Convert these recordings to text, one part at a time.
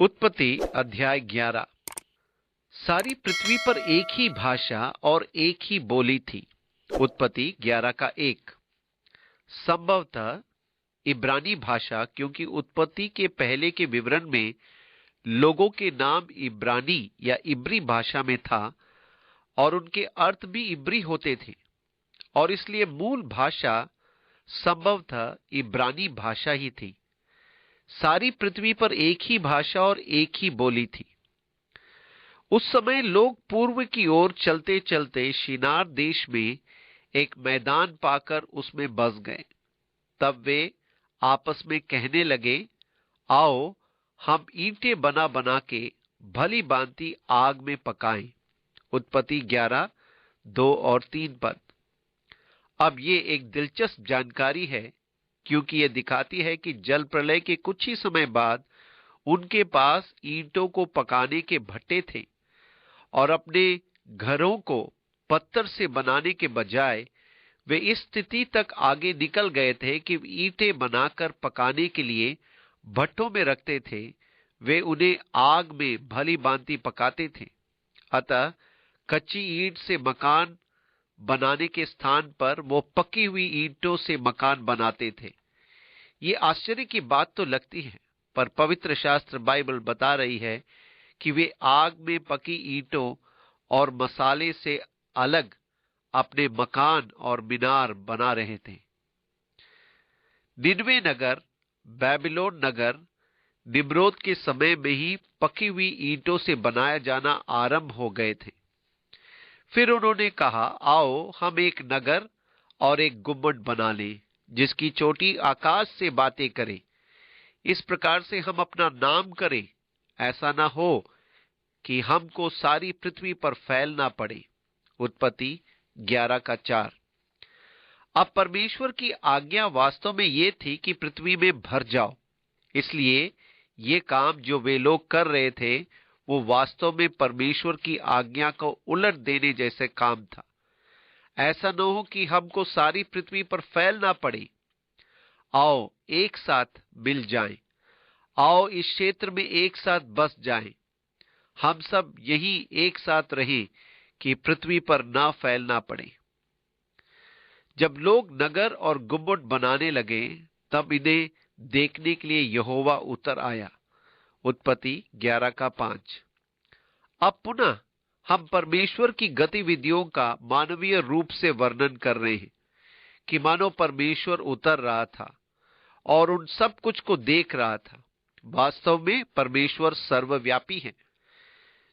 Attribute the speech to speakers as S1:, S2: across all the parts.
S1: उत्पत्ति अध्याय 11। सारी पृथ्वी पर एक ही भाषा और एक ही बोली थी। उत्पत्ति 11 का 1। संभवतः इब्रानी भाषा, क्योंकि उत्पत्ति के पहले के विवरण में लोगों के नाम इब्रानी या इब्री भाषा में था और उनके अर्थ भी इब्री होते थे, और इसलिए मूल भाषा संभवतः इब्रानी भाषा ही थी। सारी पृथ्वी पर एक ही भाषा और एक ही बोली थी। उस समय लोग पूर्व की ओर चलते चलते शिनार देश में एक मैदान पाकर उसमें बस गए। तब वे आपस में कहने लगे, आओ हम ईंटें बना बना के भली भांति आग में पकाएं। उत्पत्ति 11, 2 और 3 पद। अब ये एक दिलचस्प जानकारी है, क्योंकि यह दिखाती है कि जल प्रलय के कुछ ही समय बाद उनके पास ईंटों को पकाने के भट्टे थे, और अपने घरों को पत्थर से बनाने के बजाय वे इस स्थिति तक आगे निकल गए थे कि ईंटें बनाकर पकाने के लिए भट्टों में रखते थे। वे उन्हें आग में भली भांति पकाते थे। अतः कच्ची ईंट से मकान बनाने के स्थान पर वो पकी हुई ईंटों से मकान बनाते थे। ये आश्चर्य की बात तो लगती है, पर पवित्र शास्त्र बाइबल बता रही है कि वे आग में पकी ईंटों और मसाले से अलग अपने मकान और मीनार बना रहे थे। निनवे नगर, बेबीलोन नगर निम्रोद के समय में ही पकी हुई ईंटों से बनाया जाना आरंभ हो गए थे। फिर उन्होंने कहा, आओ हम एक नगर और एक गुम्बद बना लें, जिसकी चोटी आकाश से बातें करे। इस प्रकार से हम अपना नाम करें, ऐसा ना हो कि हमको सारी पृथ्वी पर फैलना पड़े। उत्पत्ति 11 का 4। अब परमेश्वर की आज्ञा वास्तव में यह थी कि पृथ्वी में भर जाओ। इसलिए ये काम जो वे लोग कर रहे थे वो वास्तव में परमेश्वर की आज्ञा को उलट देने जैसे काम था। ऐसा न हो कि हमको सारी पृथ्वी पर फैलना पड़े। आओ एक साथ मिल जाएं, आओ इस क्षेत्र में एक साथ बस जाएं, हम सब यही एक साथ रहें कि पृथ्वी पर ना फैलना पड़े। जब लोग नगर और गुम्बद बनाने लगे, तब इन्हें देखने के लिए यहोवा उतर आया। उत्पत्ति 11 का 5। अब पुनः हम परमेश्वर की गतिविधियों का मानवीय रूप से वर्णन कर रहे हैं कि मानो परमेश्वर उतर रहा था और उन सब कुछ को देख रहा था। वास्तव में परमेश्वर सर्वव्यापी है।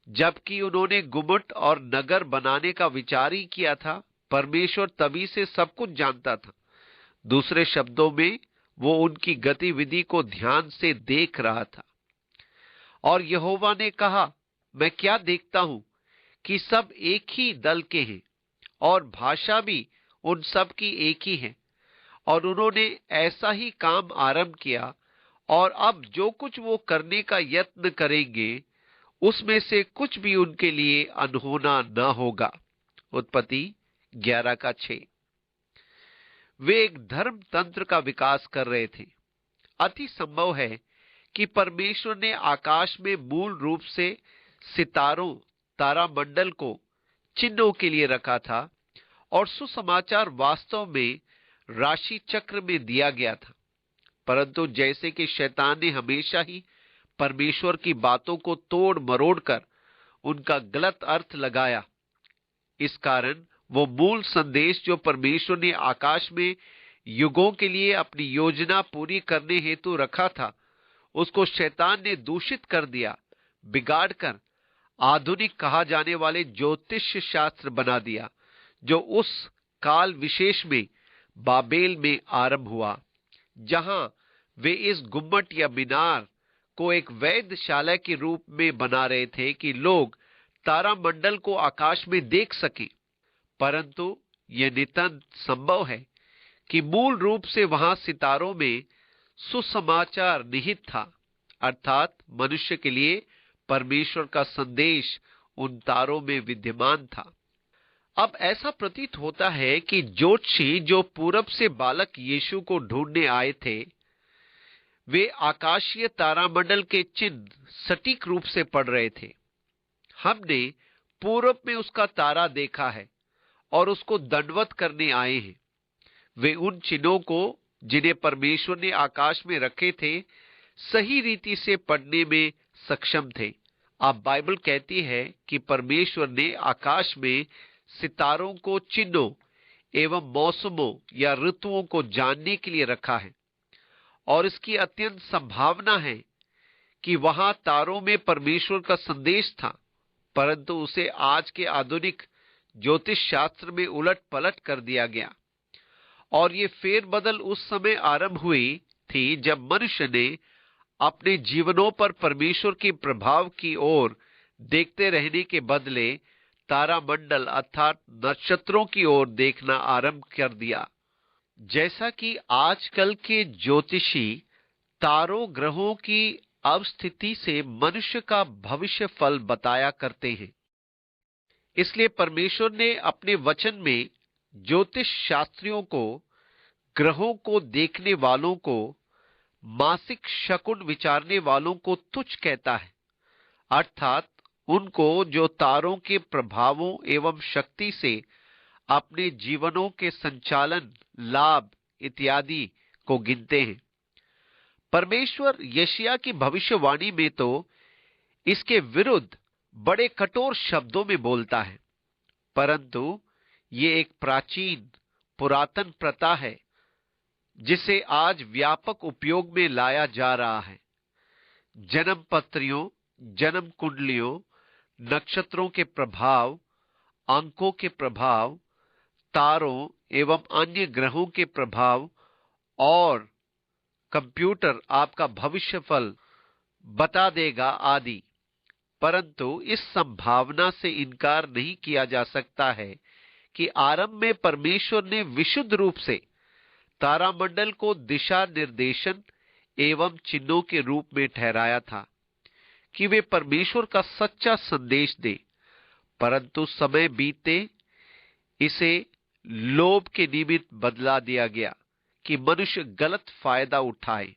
S1: जबकि उन्होंने गुम्बद और नगर बनाने का विचार ही किया था, परमेश्वर तभी से सब कुछ जानता था। दूसरे शब्दों में, वो उनकी गतिविधि को ध्यान से देख रहा था। और यहोवा ने कहा, मैं क्या देखता हूं कि सब एक ही दल के हैं और भाषा भी उन सब की एक ही है। और उन्होंने ऐसा ही काम आरंभ किया, और अब जो कुछ वो करने का यत्न करेंगे उसमें से कुछ भी उनके लिए अनहोना न होगा। उत्पत्ति 11 का 6। वे एक धर्म तंत्र का विकास कर रहे थे। अति संभव है कि परमेश्वर ने आकाश में मूल रूप से सितारों, तारामंडल को चिन्हों के लिए रखा था, और सुसमाचार वास्तव में राशि चक्र में दिया गया था। परंतु जैसे कि शैतान ने हमेशा ही परमेश्वर की बातों को तोड़ मरोड़ कर उनका गलत अर्थ लगाया, इस कारण वो मूल संदेश जो परमेश्वर ने आकाश में युगों के लिए अपनी योजना पूरी करने हेतु रखा था, उसको शैतान ने दूषित कर दिया, बिगाड़ कर आधुनिक कहा जाने वाले ज्योतिष शास्त्र बना दिया, जो उस काल विशेष में बाबेल में आरंभ हुआ, जहां वे इस गुम्बद या मीनार को एक वेधशाला के रूप में बना रहे थे कि लोग तारामंडल को आकाश में देख सकें। परंतु यह नितांत संभव है कि मूल रूप से वहां सितारों में सुसमाचार निहित था, अर्थात मनुष्य के लिए परमेश्वर का संदेश उन तारों में विद्यमान था। अब ऐसा प्रतीत होता है कि ज्योतिषी जो पूरब से बालक यीशु को ढूंढने आए थे, वे आकाशीय तारामंडल के चिन्ह सटीक रूप से पढ़ रहे थे। हमने पूरब में उसका तारा देखा है और उसको दंडवत करने आए हैं। वे उन चिन्हों को जिन्हें परमेश्वर ने आकाश में रखे थे सही रीति से पढ़ने में सक्षम थे। अब बाइबल कहती है कि परमेश्वर ने आकाश में सितारों को चिन्हों एवं मौसमों या ऋतुओं को जानने के लिए रखा है और इसकी अत्यंत संभावना है कि वहां तारों में परमेश्वर का संदेश था, परंतु उसे आज के आधुनिक ज्योतिष शास्त्र में उलट पलट कर दिया गया। और ये फेरबदल उस समय आरंभ हुई थी जब मनुष्य ने अपने जीवनों पर परमेश्वर के प्रभाव की ओर देखते रहने के बदले तारामंडल अर्थात नक्षत्रों की ओर देखना आरंभ कर दिया। जैसा कि आजकल के ज्योतिषी तारों ग्रहों की अवस्थिति से मनुष्य का भविष्य फल बताया करते हैं, इसलिए परमेश्वर ने अपने वचन में ज्योतिष शास्त्रियों को, ग्रहों को देखने वालों को, मासिक शकुन विचारने वालों को तुच्छ कहता है, अर्थात उनको जो तारों के प्रभावों एवं शक्ति से अपने जीवनों के संचालन, लाभ इत्यादि को गिनते हैं। परमेश्वर यशायाह की भविष्यवाणी में तो इसके विरुद्ध बड़े कठोर शब्दों में बोलता है, परंतु ये एक प्राचीन पुरातन प्रथा है जिसे आज व्यापक उपयोग में लाया जा रहा है। जन्म पत्रियों, जन्म कुंडलियों, नक्षत्रों के प्रभाव, अंकों के प्रभाव, तारों एवं अन्य ग्रहों के प्रभाव और कंप्यूटर आपका भविष्यफल बता देगा आदि। परंतु इस संभावना से इनकार नहीं किया जा सकता है कि आरंभ में परमेश्वर ने विशुद्ध रूप से तारामंडल को दिशा निर्देशन एवं चिन्हों के रूप में ठहराया था कि वे परमेश्वर का सच्चा संदेश दे, परंतु समय बीतते इसे लोभ के निमित्त बदला दिया गया कि मनुष्य गलत फायदा उठाए।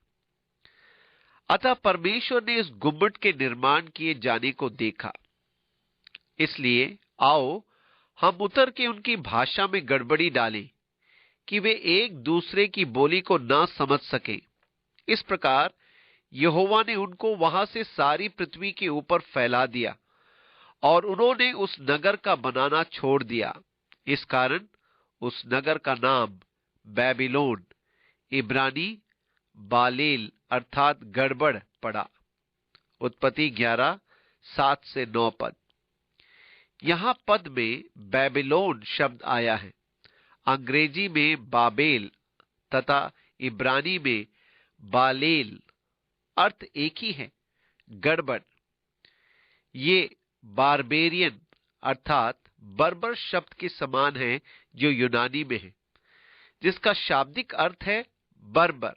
S1: अतः परमेश्वर ने इस गुम्बद के निर्माण किए जाने को देखा। इसलिए आओ हम उतर के उनकी भाषा में गड़बड़ी डालें कि वे एक दूसरे की बोली को ना समझ सके। इस प्रकार यहोवा ने उनको वहां से सारी पृथ्वी के ऊपर फैला दिया और उन्होंने उस नगर का बनाना छोड़ दिया। इस कारण उस नगर का नाम बेबीलोन, इब्रानी बालेल अर्थात गड़बड़ पड़ा। उत्पत्ति 11:7-9 पद। यहां पद में बेबीलोन शब्द आया है। अंग्रेजी में बाबेल तथा इब्रानी में बालेल, अर्थ एक ही है, गड़बड़। ये बारबेरियन अर्थात बर्बर शब्द के समान है जो यूनानी में है, जिसका शाब्दिक अर्थ है बर्बर।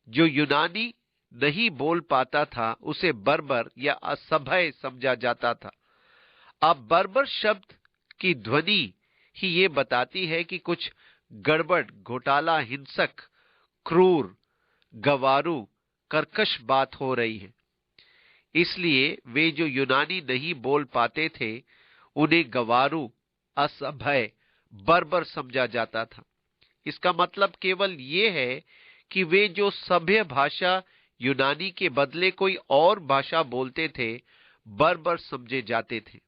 S1: जो यूनानी नहीं बोल पाता था उसे बर्बर या असभ्य समझा जाता था। अब बर्बर शब्द की ध्वनि ही ये बताती है कि कुछ गड़बड़, घोटाला, हिंसक, क्रूर, गवारू, कर्कश बात हो रही है। इसलिए वे जो यूनानी नहीं बोल पाते थे उन्हें गवारू, असभ्य, बर्बर समझा जाता था। इसका मतलब केवल ये है कि वे जो सभ्य भाषा यूनानी के बदले कोई और भाषा बोलते थे बर्बर समझे जाते थे।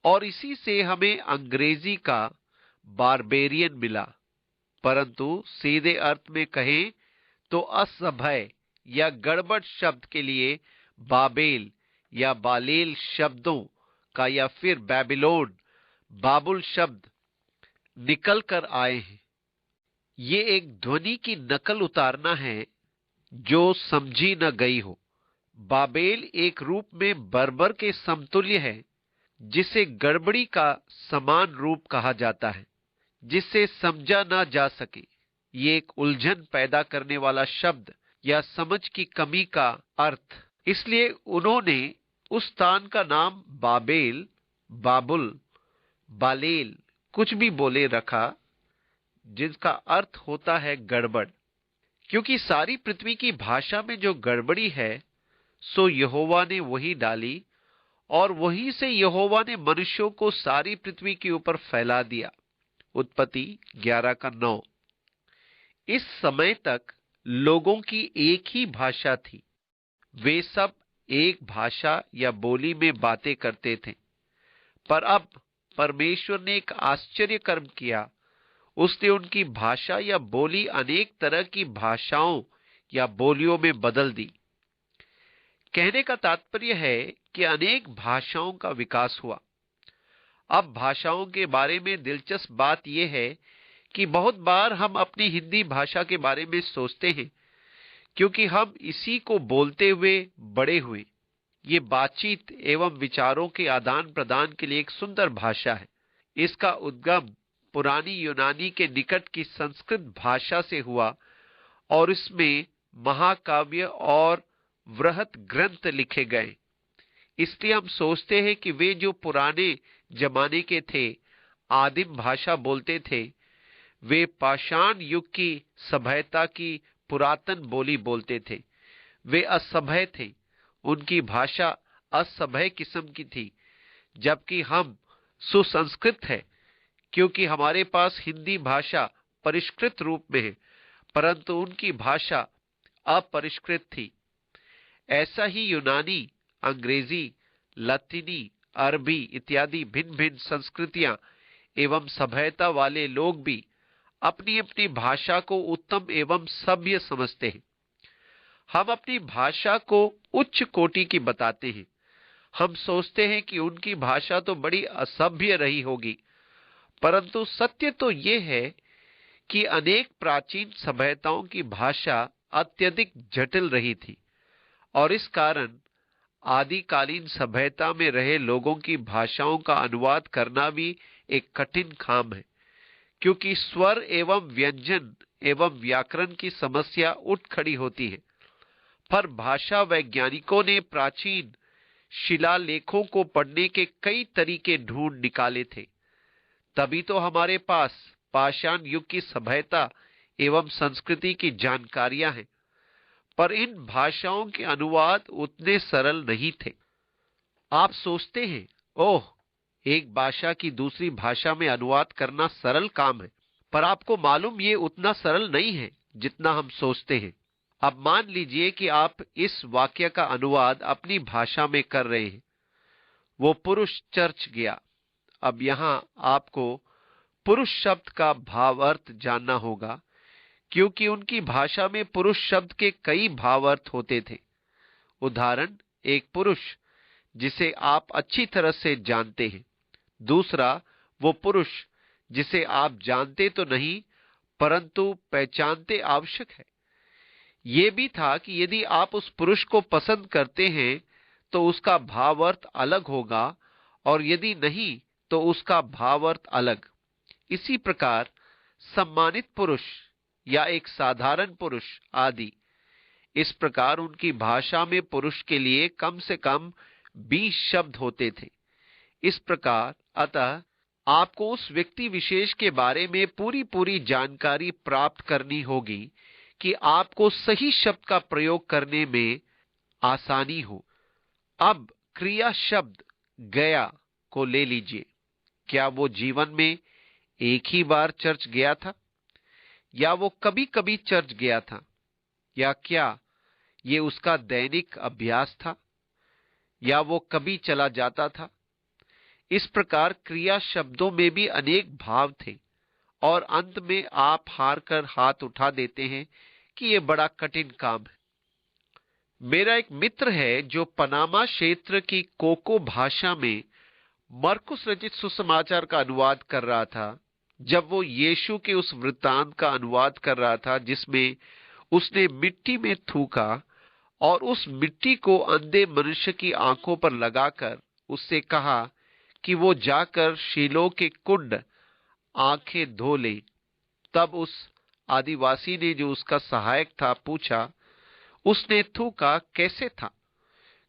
S1: और इसी से हमें अंग्रेजी का बारबेरियन मिला। परंतु सीधे अर्थ में कहें तो असभ्य या गड़बड़ शब्द के लिए बाबेल या बालेल शब्दों का या फिर बेबीलोन, बाबुल शब्द निकल कर आए हैं। ये एक ध्वनि की नकल उतारना है जो समझी न गई हो। बाबेल एक रूप में बर्बर के समतुल्य है, जिसे गड़बड़ी का समान रूप कहा जाता है, जिससे समझा ना जा सके। ये एक उलझन पैदा करने वाला शब्द या समझ की कमी का अर्थ। इसलिए उन्होंने उस स्थान का नाम बाबेल, बाबुल, बालेल कुछ भी बोले रखा, जिसका अर्थ होता है गड़बड़। क्योंकि सारी पृथ्वी की भाषा में जो गड़बड़ी है सो यहोवा ने वही डाली, और वहीं से यहोवा ने मनुष्यों को सारी पृथ्वी के ऊपर फैला दिया। उत्पत्ति 11:9। इस समय तक लोगों की एक ही भाषा थी। वे सब एक भाषा या बोली में बातें करते थे। पर अब परमेश्वर ने एक आश्चर्य कर्म किया। उसने उनकी भाषा या बोली अनेक तरह की भाषाओं या बोलियों में बदल दी। कहने का तात्पर्य है कि अनेक भाषाओं का विकास हुआ। अब भाषाओं के बारे में दिलचस्प बात यह है कि बहुत बार हम अपनी हिंदी भाषा के बारे में सोचते हैं, क्योंकि हम इसी को बोलते हुए बड़े हुए। ये बातचीत एवं विचारों के आदान प्रदान के लिए एक सुंदर भाषा है। इसका उद्गम पुरानी यूनानी के निकट की संस्कृत भाषा से हुआ और इसमें महाकाव्य और वृहत ग्रंथ लिखे गए। इसलिए हम सोचते हैं कि वे जो पुराने जमाने के थे, आदिम भाषा बोलते थे, वे पाषाण युग की सभ्यता की पुरातन बोली बोलते थे। वे असभ्य थे, उनकी भाषा असभ्य किस्म की थी, जबकि हम सुसंस्कृत हैं, क्योंकि हमारे पास हिंदी भाषा परिष्कृत रूप में है, परंतु उनकी भाषा अपरिष्कृत थी। ऐसा ही यूनानी, अंग्रेजी, लतीनी, अरबी इत्यादि भिन्न भिन्न संस्कृतियां एवं सभ्यता वाले लोग भी अपनी अपनी भाषा को उत्तम एवं सभ्य समझते हैं। हम अपनी भाषा को उच्च कोटि की बताते हैं। हम सोचते हैं कि उनकी भाषा तो बड़ी असभ्य रही होगी, परंतु सत्य तो ये है कि अनेक प्राचीन सभ्यताओं की भाषा अत्यधिक जटिल रही थी, और इस कारण आदिकालीन सभ्यता में रहे लोगों की भाषाओं का अनुवाद करना भी एक कठिन काम है, क्योंकि स्वर एवं व्यंजन एवं व्याकरण की समस्या उठ खड़ी होती है। पर भाषा वैज्ञानिकों ने प्राचीन शिलालेखों को पढ़ने के कई तरीके ढूंढ निकाले थे, तभी तो हमारे पास पाषाण युग की सभ्यता एवं संस्कृति की जानकारियां हैं। पर इन भाषाओं के अनुवाद उतने सरल नहीं थे। आप सोचते हैं, ओह, एक भाषा की दूसरी भाषा में अनुवाद करना सरल काम है, पर आपको मालूम ये उतना सरल नहीं है जितना हम सोचते हैं। अब मान लीजिए कि आप इस वाक्य का अनुवाद अपनी भाषा में कर रहे हैं। वो पुरुष चर्च गया। अब यहां आपको पुरुष शब्द का भावार्थ जानना होगा, क्योंकि उनकी भाषा में पुरुष शब्द के कई भावार्थ होते थे। उदाहरण, एक पुरुष जिसे आप अच्छी तरह से जानते हैं। दूसरा, वो पुरुष जिसे आप जानते तो नहीं परंतु पहचानते आवश्यक है। ये भी था कि यदि आप उस पुरुष को पसंद करते हैं तो उसका भावार्थ अलग होगा, और यदि नहीं तो उसका भावार्थ अलग। इसी प्रकार सम्मानित पुरुष या एक साधारण पुरुष आदि, इस प्रकार उनकी भाषा में पुरुष के लिए कम से कम 20 शब्द होते थे। इस प्रकार अतः आपको उस व्यक्ति विशेष के बारे में पूरी पूरी जानकारी प्राप्त करनी होगी कि आपको सही शब्द का प्रयोग करने में आसानी हो। अब क्रिया शब्द गया को ले लीजिए। क्या वो जीवन में एक ही बार चर्च गया था, या वो कभी कभी चर्च गया था, या क्या ये उसका दैनिक अभ्यास था, या वो कभी चला जाता था? इस प्रकार क्रिया शब्दों में भी अनेक भाव थे, और अंत में आप हार कर हाथ उठा देते हैं कि यह बड़ा कठिन काम है। मेरा एक मित्र है जो पनामा क्षेत्र की कोको भाषा में मरकुस रचित सुसमाचार का अनुवाद कर रहा था। जब वो यीशु के उस वृत्तांत का अनुवाद कर रहा था जिसमें उसने मिट्टी में थूका और उस मिट्टी को अंधे मनुष्य की आंखों पर लगाकर उससे कहा कि वो जाकर शीलो के कुंड आंखें धो ले, तब उस आदिवासी ने जो उसका सहायक था पूछा, उसने थूका कैसे था?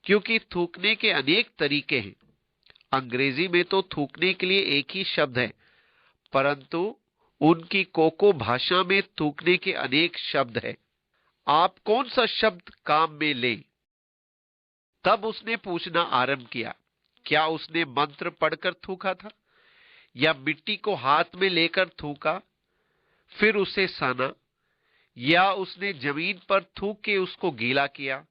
S1: क्योंकि थूकने के अनेक तरीके हैं। अंग्रेजी में तो थूकने के लिए एक ही शब्द है, परंतु उनकी कोको भाषा में थूकने के अनेक शब्द हैं। आप कौन सा शब्द काम में ले? तब उसने पूछना आरंभ किया, क्या उसने मंत्र पढ़कर थूका था या मिट्टी को हाथ में लेकर थूका फिर उसे साना, या उसने जमीन पर थूक के उसको गीला किया?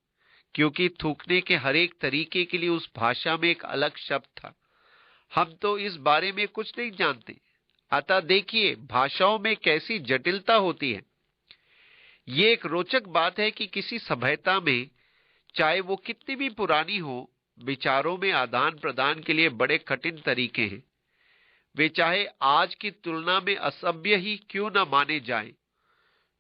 S1: क्योंकि थूकने के हर एक तरीके के लिए उस भाषा में एक अलग शब्द था। हम तो इस बारे में कुछ नहीं जानते। अतः देखिए भाषाओं में कैसी जटिलता होती है। ये एक रोचक बात है कि किसी सभ्यता में, चाहे वो कितनी भी पुरानी हो, विचारों में आदान प्रदान के लिए बड़े कठिन तरीके हैं। वे चाहे आज की तुलना में असभ्य ही क्यों न माने जाएं,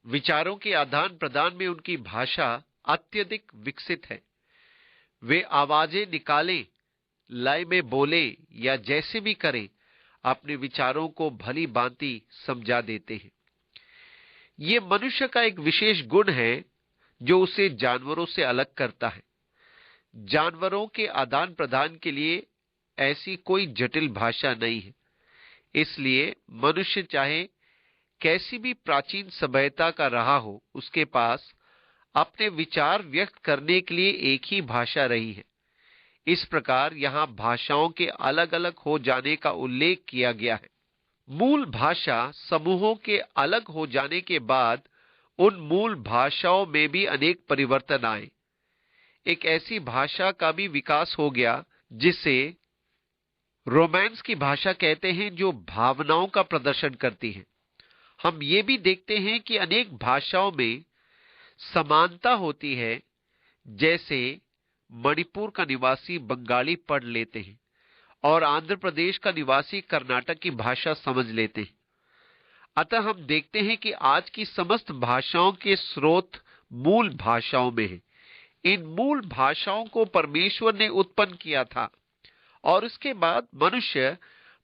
S1: विचारों के आदान प्रदान में उनकी भाषा अत्यधिक विकसित है। वे आवाजें निकालें, लय में बोले या जैसे भी करें, अपने विचारों को भली भांति समझा देते हैं। ये मनुष्य का एक विशेष गुण है जो उसे जानवरों से अलग करता है। जानवरों के आदान प्रदान के लिए ऐसी कोई जटिल भाषा नहीं है। इसलिए मनुष्य चाहे कैसी भी प्राचीन सभ्यता का रहा हो, उसके पास अपने विचार व्यक्त करने के लिए एक ही भाषा रही है। इस प्रकार यहां भाषाओं के अलग अलग हो जाने का उल्लेख किया गया है। मूल भाषा समूहों के अलग हो जाने के बाद उन मूल भाषाओं में भी अनेक परिवर्तन आए। एक ऐसी भाषा का भी विकास हो गया जिसे रोमांस की भाषा कहते हैं, जो भावनाओं का प्रदर्शन करती है। हम ये भी देखते हैं कि अनेक भाषाओं में समानता होती है। जैसे मणिपुर का निवासी बंगाली पढ़ लेते हैं और आंध्र प्रदेश का निवासी कर्नाटक की भाषा समझ लेते हैं। अतः हम देखते हैं कि आज की समस्त भाषाओं के स्रोत मूल भाषाओं में हैं। इन मूल भाषाओं को परमेश्वर ने उत्पन्न किया था और उसके बाद मनुष्य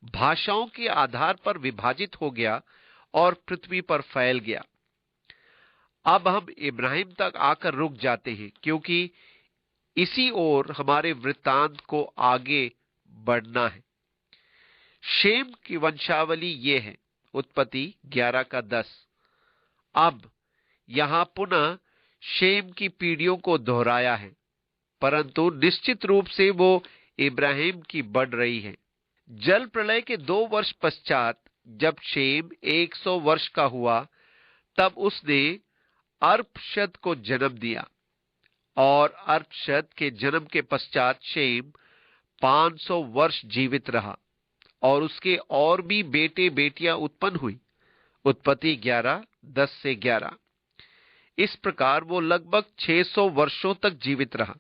S1: भाषाओं के आधार पर विभाजित हो गया और पृथ्वी पर फैल गया। अब हम इब्राहिम तक आकर रुक जाते हैं, क्योंकि इसी ओर हमारे वृत्तांत को आगे बढ़ना है। शेम की वंशावली ये है, उत्पत्ति 11 का 10। अब यहां पुनः शेम की पीढ़ियों को दोहराया है, परंतु निश्चित रूप से वो इब्राहिम की बढ़ रही है। जल प्रलय के 2 वर्ष पश्चात जब शेम 100 वर्ष का हुआ, तब उसने अर्पशद को जन्म दिया और अर्पशद के जन्म के पश्चात शेम 500 वर्ष जीवित रहा और उसके और भी बेटे बेटियां उत्पन्न हुई। उत्पत्ति 11 10 से 11। इस प्रकार वो लगभग 600 वर्षों तक जीवित रहा।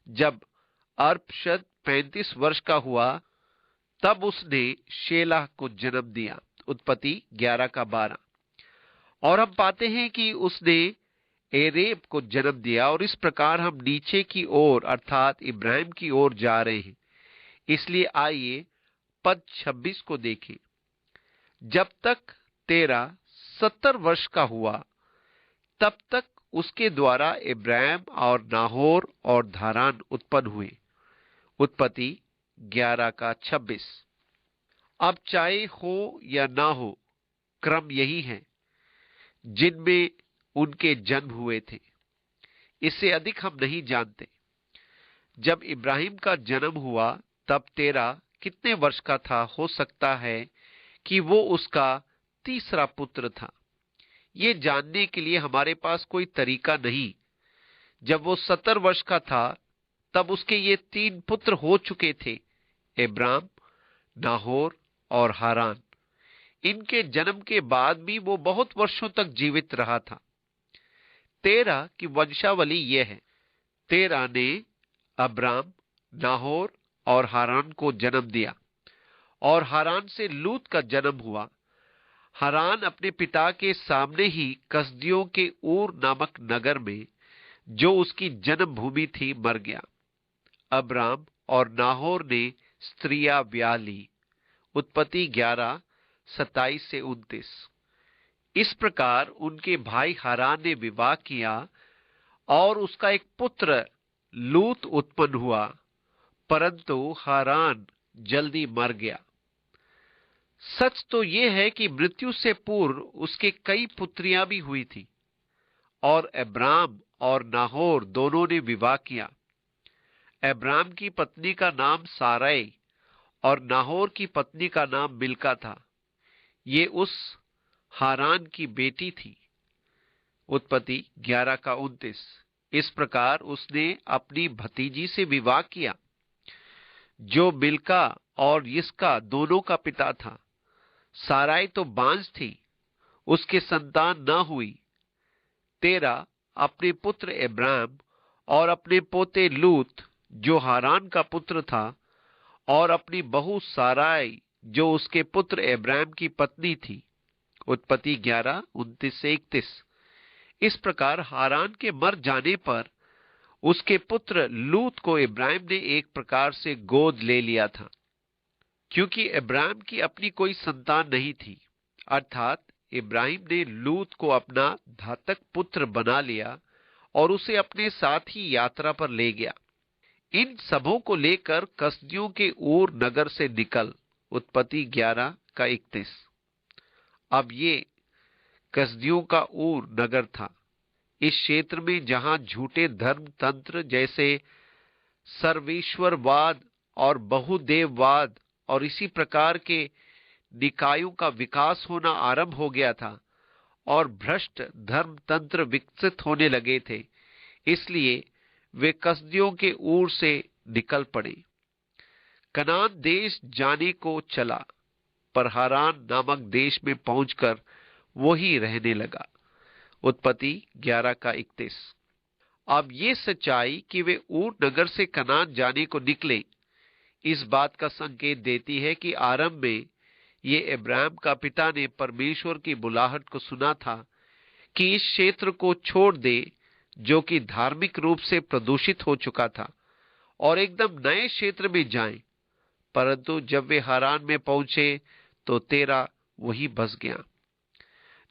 S1: जब अर्पशद 35 वर्ष का हुआ, तब उसने शेलाह को जन्म दिया। उत्पत्ति 11 का 12। और हम पाते हैं कि उसने एरेब को जन्म दिया। और इस प्रकार हम नीचे की ओर अर्थात इब्राहिम की ओर जा रहे हैं। इसलिए आइए पद 26 को देखें। जब तक तेरह 70 वर्ष का हुआ, तब तक उसके द्वारा इब्राहिम और नाहोर और धारान उत्पन्न हुए। उत्पत्ति 11 का 26। अब चाहे हो या ना हो, क्रम यही है जिनमें उनके जन्म हुए थे। इससे अधिक हम नहीं जानते। जब इब्राहिम का जन्म हुआ, तब तेरह कितने वर्ष का था? हो सकता है कि वो उसका तीसरा पुत्र था। ये जानने के लिए हमारे पास कोई तरीका नहीं। जब वो 70 वर्ष का था, तब उसके ये 3 पुत्र हो चुके थे, इब्राम, नाहोर और हारान। इनके जन्म के बाद भी वो बहुत वर्षों तक जीवित रहा था। तेरह की वंशावली यह है। तेरह ने अब्राम, नाहोर और हारान को जन्म दिया और हारान से लूत का जन्म हुआ। हारान अपने पिता के सामने ही कसदियों के ऊर नामक नगर में, जो उसकी जन्म भूमि थी, मर गया। अब्राम और नाहोर ने स्त्रियां ब्याह ली। उत्पत्ति 11 27 से 29। इस प्रकार उनके भाई हारान ने विवाह किया और उसका एक पुत्र लूत उत्पन्न हुआ, परंतु हारान जल्दी मर गया। सच तो यह है कि मृत्यु से पूर्व उसके कई पुत्रियां भी हुई थी और अब्राम और नाहोर दोनों ने विवाह किया। अब्राम की पत्नी का नाम सारै और नाहोर की पत्नी का नाम मिल्का था। ये उस हारान की बेटी थी। उत्पत्ति 11 का 29। इस प्रकार उसने अपनी भतीजी से विवाह किया, जो मिल्का और यिस्का दोनों का पिता था। साराई तो बांझ थी, उसके संतान न हुई। तेरा अपने पुत्र अब्राम और अपने पोते लूत, जो हारान का पुत्र था, और अपनी बहू साराई, जो उसके पुत्र अब्राम की पत्नी थी। उत्पत्ति 11 29 से 31। इस प्रकार हारान के मर जाने पर उसके पुत्र लूत को इब्राहिम ने एक प्रकार से गोद ले लिया था, क्योंकि इब्राहिम की अपनी कोई संतान नहीं थी। अर्थात इब्राहिम ने लूत को अपना धातक पुत्र बना लिया और उसे अपने साथ ही यात्रा पर ले गया। इन सबों को लेकर कसदियों के ऊर नगर से निकल। उत्पत्ति 11 का 31। अब ये कसदियों का ऊर नगर था, इस क्षेत्र में जहां झूठे धर्म तंत्र जैसे सर्वेश्वरवाद और बहुदेववाद और इसी प्रकार के निकायों का विकास होना आरंभ हो गया था और भ्रष्ट धर्म तंत्र विकसित होने लगे थे। इसलिए वे कसदियों के ऊर से निकल पड़े। कनान देश जाने को चला, पर हारान नामक देश में पहुंचकर वही रहने लगा। उत्पत्ति 11 का 31। अब ये सच्चाई कि वे ऊर नगर से कनान जाने को निकले, इस बात का संकेत देती है कि आरंभ में ये इब्राहिम का पिता ने परमेश्वर की बुलाहट को सुना था कि इस क्षेत्र को छोड़ दे, जो कि धार्मिक रूप से प्रदूषित हो चुका था, और एकदम नए क्षेत्र में जाएं। परंतु जब वे हारान में पहुंचे तो तेरा वही बस गया।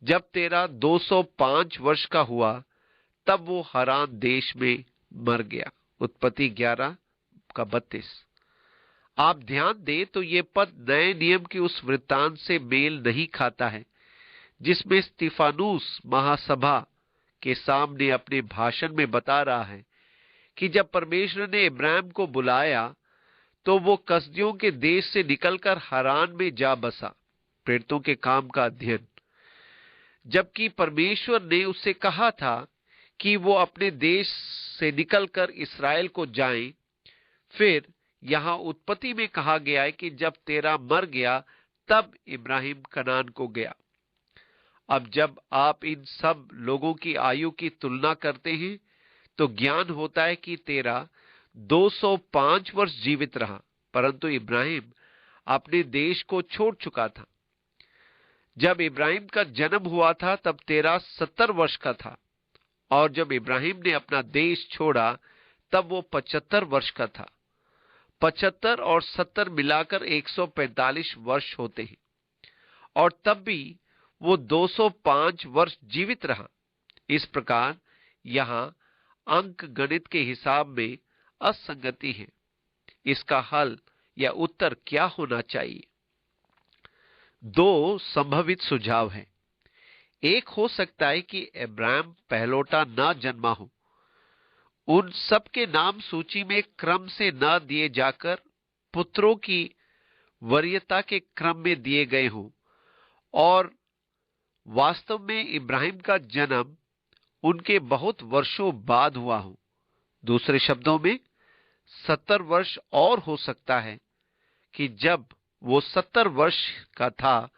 S1: जब तेरा 205 वर्ष का हुआ, तब वो हारान देश में मर गया। उत्पत्ति 11 का 32। आप ध्यान दें तो ये पद नए नियम के उस वृत्तांत से मेल नहीं खाता है जिसमें स्तिफानुस महासभा के सामने अपने भाषण में बता रहा है कि जब परमेश्वर ने इब्राहिम को बुलाया तो वो कसदियों के देश से निकलकर हारान में जा बसा। प्रेरितों के काम का अध्ययन। जबकि परमेश्वर ने उससे कहा था कि वो अपने देश से निकलकर इस्राएल को जाएं, फिर यहां उत्पत्ति में कहा गया है कि जब तेरा मर गया तब इब्राहिम कनान को गया। अब जब आप इन सब लोगों की आयु की तुलना करते हैं तो ज्ञान होता है कि तेरा 205 वर्ष जीवित रहा, परंतु इब्राहिम अपने देश को छोड़ चुका था। जब इब्राहिम का जन्म हुआ था तब तेरा 70 वर्ष का था, और जब इब्राहिम ने अपना देश छोड़ा तब वो 75 वर्ष का था। 75 और 70 मिलाकर 145 वर्ष होते हैं, और तब भी वो 205 वर्ष जीवित रहा। इस प्रकार यहां अंक गणित के हिसाब में असंगति है। इसका हल या उत्तर क्या होना चाहिए? दो संभावित सुझाव हैं। एक हो सकता है कि इब्राहिम पहलौठा न जन्मा हो, उन सब के नाम सूची में क्रम से न दिए जाकर पुत्रों की वरीयता के क्रम में दिए गए हों, और वास्तव में इब्राहिम का जन्म उनके बहुत वर्षों बाद हुआ हो। दूसरे शब्दों में 70 वर्ष और हो सकता है कि जब वो 70 वर्ष का था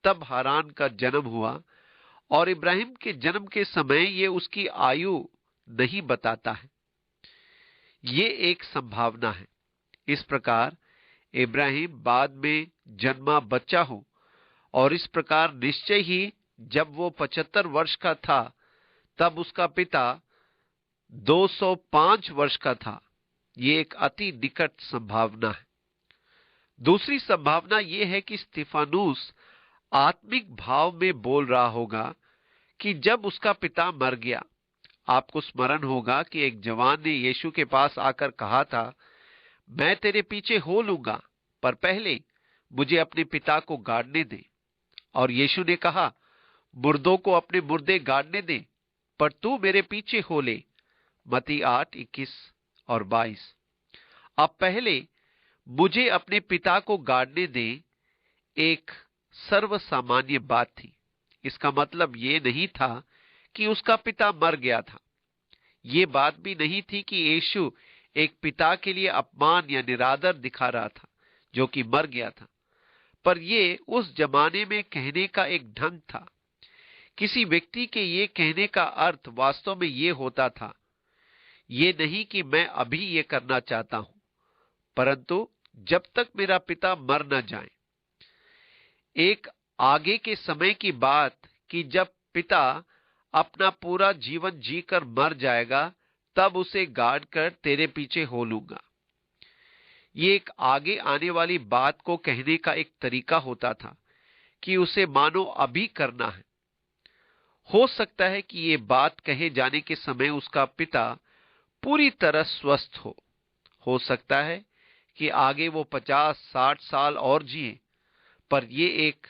S1: तब हारान का जन्म हुआ, और इब्राहिम के जन्म के समय ये उसकी आयु नहीं बताता है। ये एक संभावना है। इस प्रकार इब्राहिम बाद में जन्मा बच्चा हो, और इस प्रकार निश्चय ही जब वो 75 वर्ष का था तब उसका पिता 205 वर्ष का था। ये एक अति निकट संभावना है। दूसरी संभावना यह है कि स्तिफानुस आत्मिक भाव में बोल रहा होगा कि जब उसका पिता मर गया। आपको स्मरण होगा कि एक जवान ने यीशु के पास आकर कहा था, मैं तेरे पीछे हो लूंगा, पर पहले मुझे अपने पिता को गाड़ने दे। और यीशु ने कहा, मुर्दों को अपने मुर्दे गाड़ने दे। पर तू मेरे पीछे हो ले। मत्ती 8:21 और 22। अब पहले मुझे अपने पिता को गाड़ने दे एक सर्वसामान्य बात थी। इसका मतलब यह नहीं था कि उसका पिता मर गया था। यह बात भी नहीं थी कि यीशु एक पिता के लिए अपमान या निरादर दिखा रहा था जो कि मर गया था। पर यह उस जमाने में कहने का एक ढंग था। किसी व्यक्ति के ये कहने का अर्थ वास्तव में यह होता था, ये नहीं कि मैं अभी ये करना चाहता हूं, परंतु जब तक मेरा पिता मर न जाए। एक आगे के समय की बात कि जब पिता अपना पूरा जीवन जीकर मर जाएगा, तब उसे गाड़ कर तेरे पीछे हो लूंगा। ये एक आगे आने वाली बात को कहने का एक तरीका होता था कि उसे मानो अभी करना है। हो सकता है कि ये बात कहे जाने के समय उसका पिता पूरी तरह स्वस्थ हो सकता है कि आगे वो 50-60 साल और जिए, पर यह एक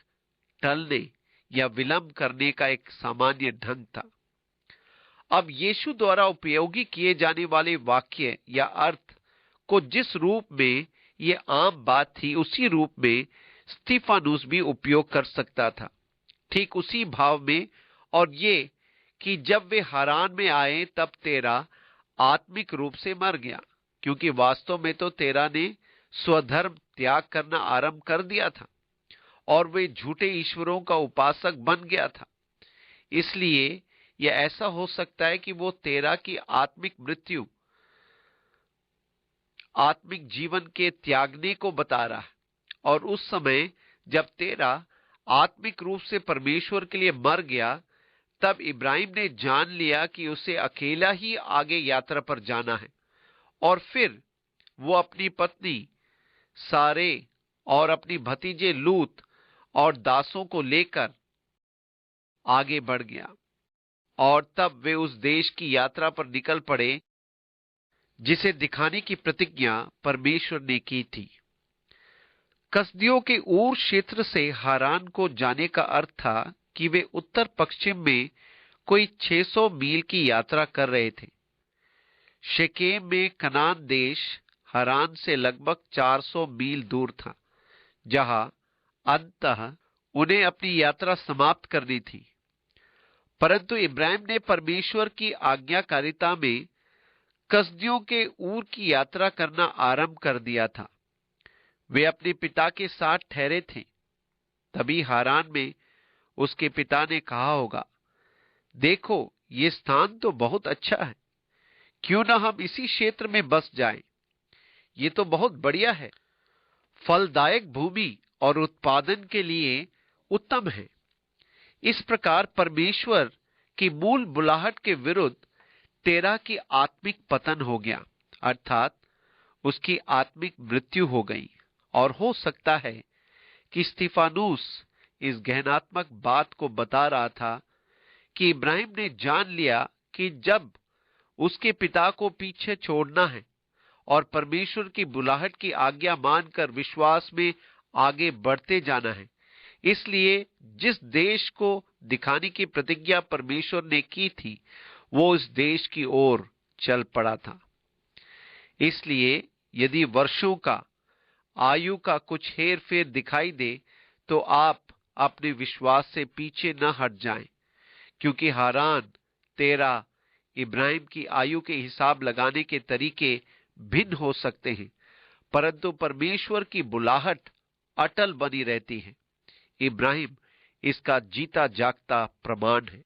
S1: टलने या विलंब करने का एक सामान्य ढंग था। अब यीशु द्वारा उपयोगी किए जाने वाले वाक्य या अर्थ को जिस रूप में यह आम बात थी, उसी रूप में स्तिफानुस भी उपयोग कर सकता था, ठीक उसी भाव में। और ये कि जब वे हारान में आए तब तेरा आत्मिक रूप से मर गया, क्योंकि वास्तव में तो तेरा ने स्वधर्म त्याग करना आरंभ कर दिया था और वे झूठे ईश्वरों का उपासक बन गया था। इसलिए यह ऐसा हो सकता है कि वो तेरा की आत्मिक मृत्यु, आत्मिक जीवन के त्यागने को बता रहा है। और उस समय जब तेरा आत्मिक रूप से परमेश्वर के लिए मर गया, तब इब्राहिम ने जान लिया कि उसे अकेला ही आगे यात्रा पर जाना है। और फिर वो अपनी पत्नी सारे और अपनी भतीजे लूत और दासों को लेकर आगे बढ़ गया। और तब वे उस देश की यात्रा पर निकल पड़े जिसे दिखाने की प्रतिज्ञा परमेश्वर ने की थी। कसदियों के ऊर क्षेत्र से हारान को जाने का अर्थ था कि वे उत्तर पश्चिम में कोई 600 मील की यात्रा कर रहे थे। शेकेम में कनान देश हारान से लगभग 400 मील दूर था, जहां अंततः उन्हें अपनी यात्रा समाप्त करनी थी। परंतु इब्राहिम ने परमेश्वर की आज्ञाकारिता में कसदियों के ऊर की यात्रा करना आरंभ कर दिया था। वे अपने पिता के साथ ठहरे थे। तभी हारान में उसके पिता ने कहा होगा, देखो ये स्थान तो बहुत अच्छा है, क्यों ना हम इसी क्षेत्र में बस जाएं। ये तो बहुत बढ़िया है, फलदायक भूमि और उत्पादन के लिए उत्तम है। इस प्रकार परमेश्वर की मूल बुलाहट के विरुद्ध तेरा की आत्मिक पतन हो गया, अर्थात उसकी आत्मिक मृत्यु हो गई। और हो सकता है कि स्तिफानुस इस गहनात्मक बात को बता रहा था कि इब्राहिम ने जान लिया कि जब उसके पिता को पीछे छोड़ना है और परमेश्वर की बुलाहट की आज्ञा मानकर विश्वास में आगे बढ़ते जाना है, इसलिए जिस देश को दिखाने की प्रतिज्ञा परमेश्वर ने की थी, वो इस देश की ओर चल पड़ा था। इसलिए यदि वर्षों का, आयु का कुछ हेर फेर दिखाई दे, तो आप अपने विश्वास से पीछे न हट जाएं, क्योंकि हारान, तेरा, इब्राहिम की आयु के हिसाब लगाने के तरीके भिन्न हो सकते हैं, परंतु परमेश्वर की बुलाहट अटल बनी रहती है। इब्राहिम इसका जीता जागता प्रमाण है।